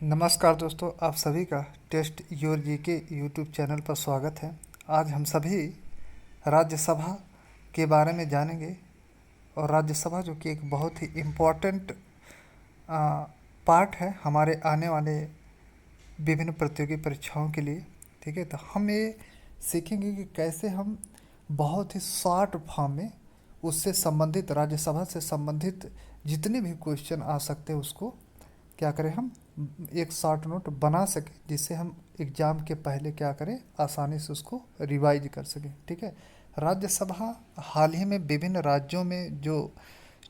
नमस्कार दोस्तों, आप सभी का टेस्ट योर जी के यूट्यूब चैनल पर स्वागत है। आज हम सभी राज्यसभा के बारे में जानेंगे। और राज्यसभा जो कि एक बहुत ही इम्पोर्टेंट पार्ट है हमारे आने वाले विभिन्न प्रतियोगी परीक्षाओं के लिए। ठीक है, तो हम ये सीखेंगे कि कैसे हम बहुत ही शॉर्ट फॉर्म में उससे संबंधित, राज्यसभा से संबंधित जितने भी क्वेश्चन आ सकते हैं उसको क्या करें, हम एक शॉर्ट नोट बना सकें, जिससे हम एग्ज़ाम के पहले क्या करें, आसानी से उसको रिवाइज कर सकें। ठीक है, राज्यसभा हाल ही में विभिन्न राज्यों में जो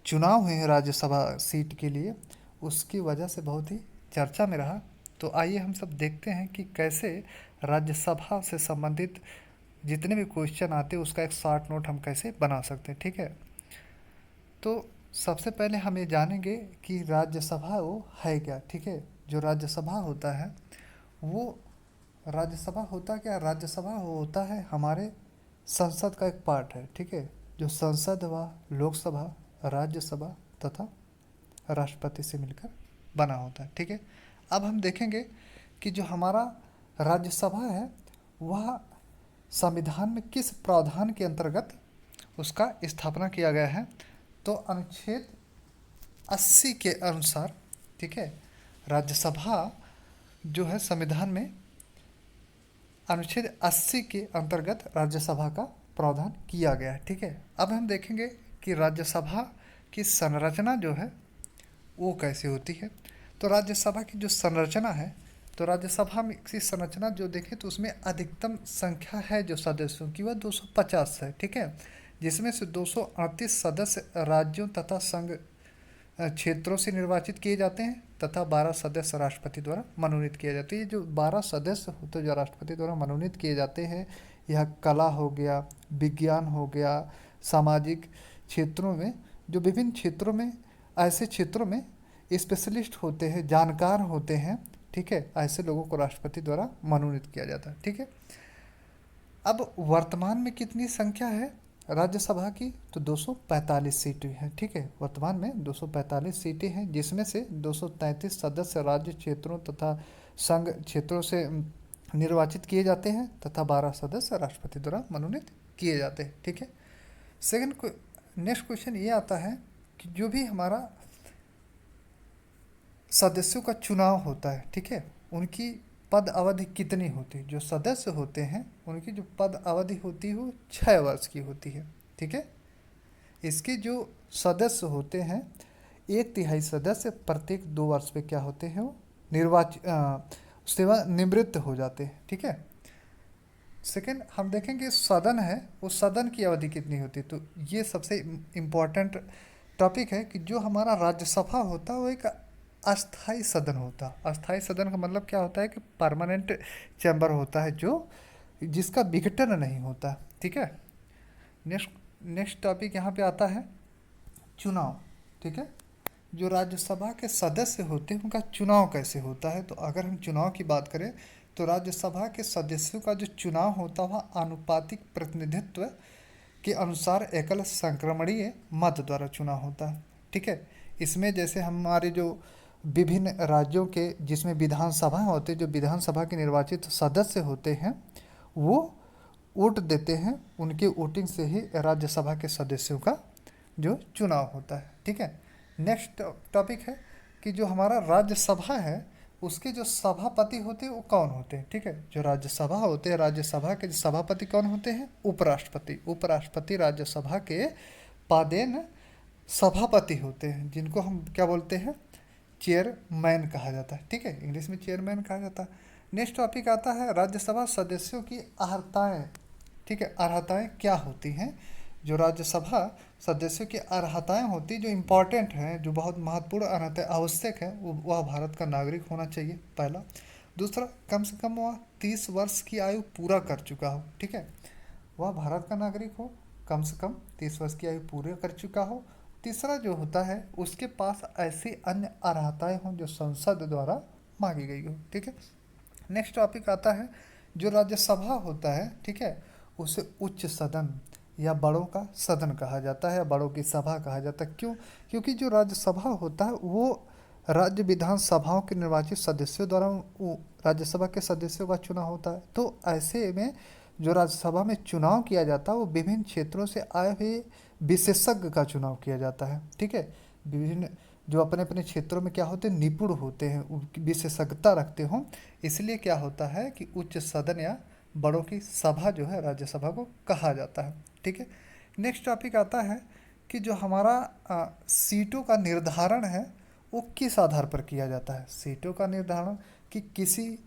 चुनाव हुए हैं राज्यसभा सीट के लिए, उसकी वजह से बहुत ही चर्चा में रहा। तो आइए हम सब देखते हैं कि कैसे राज्यसभा से संबंधित जितने भी क्वेश्चन आते हैं उसका एक शॉर्ट नोट हम कैसे बना सकते हैं। ठीक है, तो सबसे पहले हम ये जानेंगे कि राज्यसभा वो है क्या। ठीक है, जो राज्यसभा होता है वो, राज्यसभा होता क्या, राज्यसभा वो होता है हमारे संसद का एक पार्ट है। ठीक है, जो संसद व लोकसभा, राज्यसभा तथा राष्ट्रपति से मिलकर बना होता है। ठीक है, अब हम देखेंगे कि जो हमारा राज्यसभा है वह संविधान में किस प्रावधान के अंतर्गत उसका स्थापना किया गया है। तो अनुच्छेद 80 के अनुसार, ठीक है, राज्यसभा जो है संविधान में अनुच्छेद 80 के अंतर्गत राज्यसभा का प्रावधान किया गया है। ठीक है, अब हम देखेंगे कि राज्यसभा की संरचना जो है वो कैसे होती है। तो राज्यसभा की जो संरचना है, तो राज्यसभा में की संरचना जो देखें तो उसमें अधिकतम संख्या है जो सदस्यों की वह 250 है। ठीक है, जिसमें से 238 सदस्य राज्यों तथा संघ क्षेत्रों से निर्वाचित किए जाते हैं तथा 12 सदस्य राष्ट्रपति द्वारा मनोनीत किए जाते हैं। ये जो 12 सदस्य होते हैं जो राष्ट्रपति द्वारा मनोनीत किए जाते हैं, यह कला हो गया, विज्ञान हो गया, सामाजिक क्षेत्रों में, जो विभिन्न क्षेत्रों में, ऐसे क्षेत्रों में स्पेशलिस्ट होते हैं, जानकार होते हैं। ठीक है, ऐसे लोगों को राष्ट्रपति द्वारा मनोनीत किया जाता है। ठीक है, अब वर्तमान में कितनी संख्या है राज्यसभा की, तो 245 सीटें हैं। ठीक है, वर्तमान में 245 सीटें हैं, जिसमें से 233 सदस्य राज्य क्षेत्रों तथा संघ क्षेत्रों से निर्वाचित किए जाते हैं तथा 12 सदस्य राष्ट्रपति द्वारा मनोनीत किए जाते हैं। ठीक है, सेकंड नेक्स्ट क्वेश्चन ये आता है कि जो भी हमारा सदस्यों का चुनाव होता है, ठीक है, उनकी पद अवधि कितनी होती है। जो सदस्य होते हैं उनकी जो पद अवधि होती है वो 6 वर्ष की होती है। ठीक है, इसके जो सदस्य होते हैं 1/3 सदस्य प्रत्येक 2 वर्ष पे क्या होते हैं, वो सेवा निवृत्त हो जाते हैं। ठीक है, सेकेंड हम देखेंगे सदन है, उस सदन की अवधि कितनी होती है। तो ये सबसे इम्पोर्टेंट टॉपिक है कि जो हमारा राज्यसभा होता है वो एक अस्थाई सदन होता है। अस्थाई सदन का मतलब क्या होता है कि परमानेंट चैम्बर होता है जो जिसका विघटन नहीं होता। ठीक है, नेक्स्ट नेक्स्ट टॉपिक यहाँ पे आता है चुनाव। ठीक है, जो राज्यसभा के सदस्य होते हैं उनका चुनाव कैसे होता है। तो अगर हम चुनाव की बात करें तो राज्यसभा के सदस्यों का जो चुनाव होता है वह आनुपातिक प्रतिनिधित्व के अनुसार एकल संक्रमणीय मत द्वारा चुनाव होता है। ठीक है, इसमें जैसे हमारे जो विभिन्न राज्यों के जिसमें विधानसभा होते हैं, जो विधानसभा के निर्वाचित सदस्य होते हैं वो वोट देते हैं, उनके वोटिंग से ही राज्यसभा के सदस्यों का जो चुनाव होता है। ठीक है, नेक्स्ट टॉपिक है कि जो हमारा राज्यसभा है उसके जो सभापति होते हैं वो कौन होते हैं। ठीक है, जो राज्यसभा होते हैं, राज्यसभा के जो सभापति कौन होते हैं, उपराष्ट्रपति। उपराष्ट्रपति राज्यसभा के पादेन सभापति होते हैं, जिनको हम क्या बोलते हैं, चेयरमैन कहा जाता है। ठीक है, इंग्लिश में चेयरमैन कहा जाता है। नेक्स्ट टॉपिक आता है राज्यसभा सदस्यों की अर्हताएँ। ठीक है, अर्हताएँ क्या होती हैं। जो राज्यसभा सदस्यों की अर्हताएँ होती जो इम्पॉर्टेंट हैं, जो बहुत महत्वपूर्ण अर्हताएँ आवश्यक है, वह भारत का नागरिक होना चाहिए, पहला। दूसरा, कम से कम वह 30 वर्ष की आयु पूरा कर चुका हो। ठीक है, वह भारत का नागरिक हो, कम से कम 30 वर्ष की आयु पूरे कर चुका हो। तीसरा जो होता है उसके पास ऐसी अन्य अर्हताएँ हों जो संसद द्वारा मांगी गई हो। ठीक है, नेक्स्ट टॉपिक आता है जो राज्यसभा होता है, ठीक है, उसे उच्च सदन या बड़ों का सदन कहा जाता है, बड़ों की सभा कहा जाता है। क्यों, क्योंकि जो राज्यसभा होता है वो राज्य विधानसभाओं के निर्वाचित सदस्यों द्वारा राज्यसभा के सदस्यों का चुनाव होता है। तो ऐसे में जो राज्यसभा में चुनाव किया जाता है वो विभिन्न क्षेत्रों से आए हुए विशेषज्ञ का चुनाव किया जाता है। ठीक है, विभिन्न जो अपने अपने क्षेत्रों में क्या होते हैं, निपुण होते हैं, उनकी विशेषज्ञता रखते हों, इसलिए क्या होता है कि उच्च सदन या बड़ों की सभा जो है राज्यसभा को कहा जाता है। ठीक है, नेक्स्ट टॉपिक आता है कि जो हमारा सीटों का निर्धारण है वो किस आधार पर किया जाता है। सीटों का निर्धारण कि किसी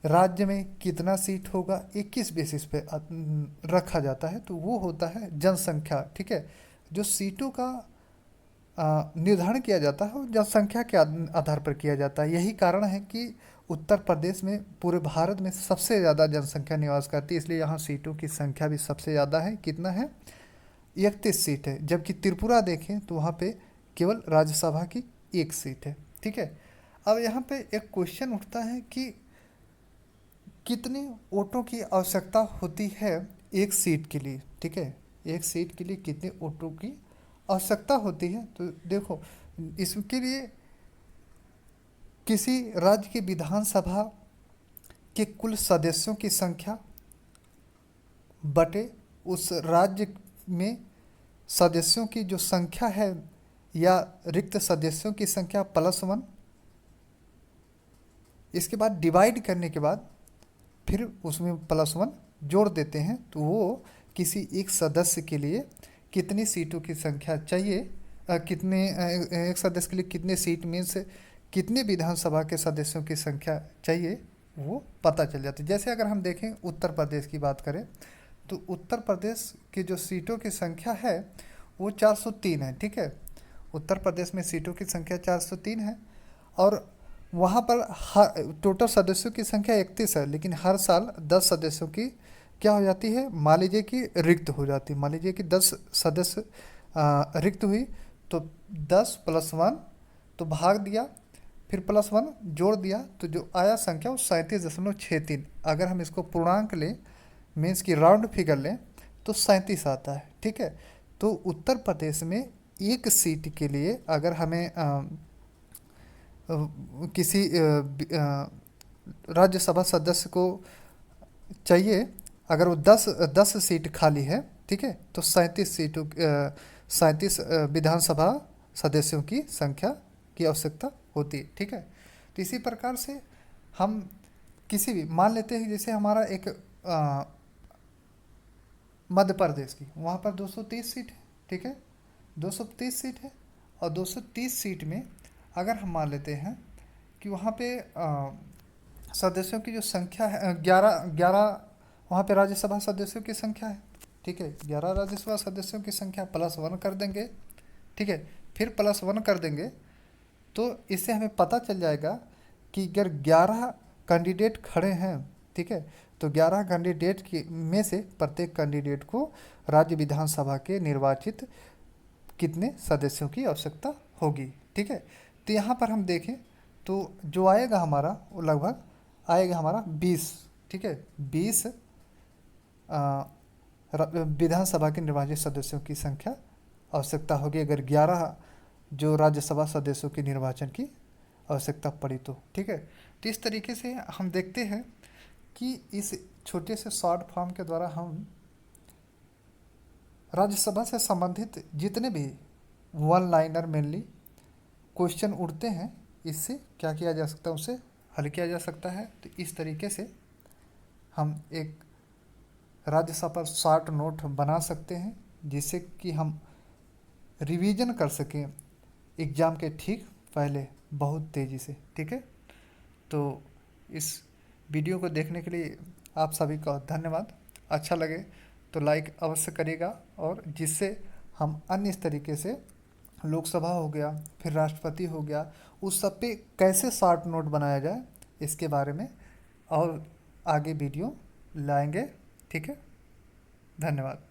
राज्य में कितना सीट होगा ये किस बेसिस पे रखा जाता है, तो वो होता है जनसंख्या। ठीक है, जो सीटों का निर्धारण किया जाता है वो जनसंख्या के आधार पर किया जाता है। यही कारण है कि उत्तर प्रदेश में पूरे भारत में सबसे ज़्यादा जनसंख्या निवास करती है, इसलिए यहाँ सीटों की संख्या भी सबसे ज़्यादा है। कितना है, 31 सीट है। जबकि त्रिपुरा देखें तो वहाँ पे केवल राज्यसभा की 1 सीट है। ठीक है, अब यहाँ पे एक क्वेश्चन उठता है कि कितने वोटों की आवश्यकता होती है एक सीट के लिए। ठीक है, एक सीट के लिए कितने वोटों की आवश्यकता होती है, तो देखो इसके लिए किसी राज्य की विधानसभा के कुल सदस्यों की संख्या बटे उस राज्य में सदस्यों की जो संख्या है या रिक्त सदस्यों की संख्या +1, इसके बाद डिवाइड करने के बाद फिर उसमें +1 जोड़ देते हैं, तो वो किसी एक सदस्य के लिए कितनी सीटों की संख्या चाहिए, कितने एक सदस्य के लिए कितने सीट में से कितने विधानसभा के सदस्यों की संख्या चाहिए वो पता चल जाता है। जैसे अगर हम देखें उत्तर प्रदेश की बात करें तो उत्तर प्रदेश की जो सीटों की संख्या है वो 403 है। ठीक है, उत्तर प्रदेश में सीटों की संख्या 403 है और वहाँ पर हर टोटल सदस्यों की संख्या 31 है, लेकिन हर साल 10 सदस्यों की क्या हो जाती है, मान लीजिए कि रिक्त हो जाती है। मान लीजिए कि 10 सदस्य रिक्त हुई तो 10 + 1 तो भाग दिया, फिर +1 जोड़ दिया, तो जो आया संख्या वो 37.63। अगर हम इसको पूर्णांक लें, मीन्स की राउंड फिगर लें, तो 37 आता है। ठीक है, तो उत्तर प्रदेश में एक सीट के लिए अगर हमें किसी राज्यसभा सदस्य को चाहिए, अगर वो 10 सीट खाली है, ठीक है, तो 37 विधानसभा सदस्यों की संख्या की आवश्यकता होती है। ठीक है, तो इसी प्रकार से हम किसी भी मान लेते हैं, जैसे हमारा एक मध्य प्रदेश की, वहाँ पर 230 सीट है। ठीक है, 230 सीट है और 230 सीट में अगर हम मान लेते हैं कि वहाँ पे सदस्यों की जो संख्या है 11 वहाँ पे राज्यसभा सदस्यों की संख्या है। ठीक है, 11 राज्यसभा सदस्यों की संख्या +1 कर देंगे। ठीक है, फिर +1 कर देंगे तो इससे हमें पता चल जाएगा कि अगर 11 कैंडिडेट खड़े हैं, ठीक है, तो 11 कैंडिडेट के में से प्रत्येक कैंडिडेट को राज्य विधानसभा के निर्वाचित कितने सदस्यों की आवश्यकता होगी। ठीक है, तो यहाँ पर हम देखें तो जो आएगा हमारा वो लगभग आएगा हमारा 20। ठीक है, 20 विधानसभा के निर्वाचित सदस्यों की संख्या आवश्यकता होगी अगर 11 जो राज्यसभा सदस्यों के निर्वाचन की आवश्यकता पड़ी तो। ठीक है, तो इस तरीके से हम देखते हैं कि इस छोटे से शॉर्ट फॉर्म के द्वारा हम राज्यसभा से संबंधित जितने भी वन लाइनर मेनली क्वेश्चन उठते हैं, इससे क्या किया जा सकता है, उसे हल किया जा सकता है। तो इस तरीके से हम एक राज्यसभा पर शॉर्ट नोट बना सकते हैं जिससे कि हम रिवीजन कर सकें एग्ज़ाम के ठीक पहले बहुत तेज़ी से। ठीक है, तो इस वीडियो को देखने के लिए आप सभी का धन्यवाद। अच्छा लगे तो लाइक अवश्य करिएगा, और जिससे हम अन्य इस तरीके से लोकसभा हो गया, फिर राष्ट्रपति हो गया, उस सब पे कैसे शॉर्ट नोट बनाया जाए इसके बारे में और आगे वीडियो लाएंगे। ठीक है, धन्यवाद।